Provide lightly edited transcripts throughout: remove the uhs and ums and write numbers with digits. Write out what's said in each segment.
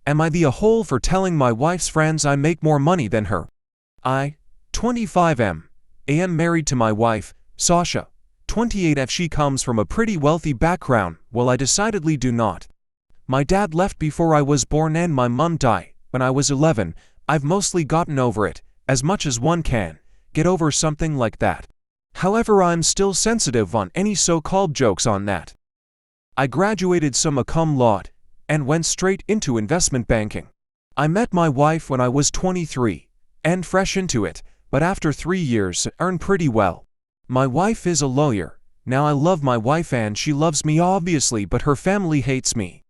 Am I the a-hole for telling my wife's friends I make more money than her? I, 25 am married to my wife, Sasha, 28 if she comes from a pretty wealthy background, well I decidedly do not. My dad left before I was born and my mum died when I was 11. I've mostly gotten over it, as much as one can get over something like that. However, I'm still sensitive on any so-called jokes on that. I graduated summa cum laude and went straight into investment banking. I met my wife when I was 23 and fresh into it, but after 3 years, earned pretty well. My wife is a lawyer. Now I love my wife and she loves me obviously, but her family hates me.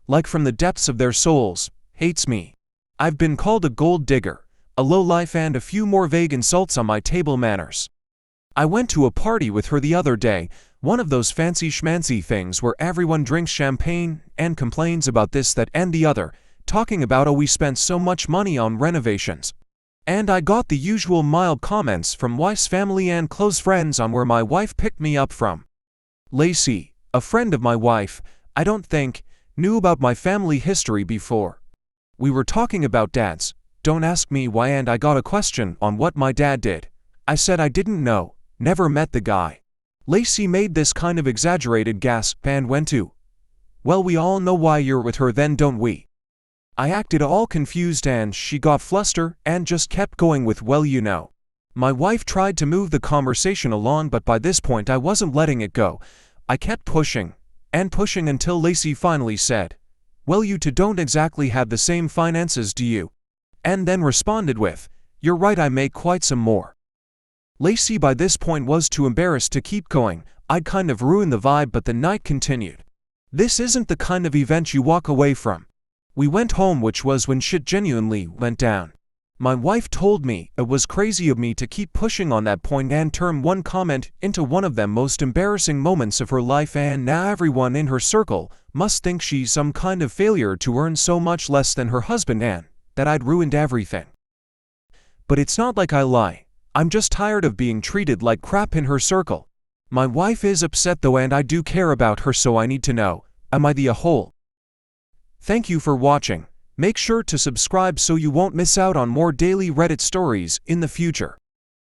Like from the depths of their souls, hates me. I've been called a gold digger, a lowlife and a few more vague insults on my table manners. I went to a party with her the other day, one of those fancy schmancy things where everyone drinks champagne and complains about this, that and the other, talking about oh we spent so much money on renovations. And I got the usual mild comments from wife's family and close friends on where my wife picked me up from. Lacey, a friend of my wife, I don't think, knew about my family history before. We were talking about dads, don't ask me why, and I got a question on what my dad did. I said I didn't know, never met the guy. Lacey made this kind of exaggerated gasp and went to, well we all know why you're with her then, don't we? I acted all confused and she got flustered and just kept going with well you know. My wife tried to move the conversation along, but by this point I wasn't letting it go. I kept pushing and pushing until Lacey finally said, well you two don't exactly have the same finances, do you? And then responded with, you're right, I make quite some more. Lacey by this point was too embarrassed to keep going. I'd kind of ruined the vibe, but the night continued. This isn't the kind of event you walk away from. We went home, which was when shit genuinely went down. My wife told me it was crazy of me to keep pushing on that point and turn one comment into one of the most embarrassing moments of her life, and now everyone in her circle must think she's some kind of failure to earn so much less than her husband and that I'd ruined everything. But it's not like I lie. I'm just tired of being treated like crap in her circle. My wife is upset though, and I do care about her, so I need to know, am I the a-hole? Thank you for watching. Make sure to subscribe so you won't miss out on more daily Reddit stories in the future.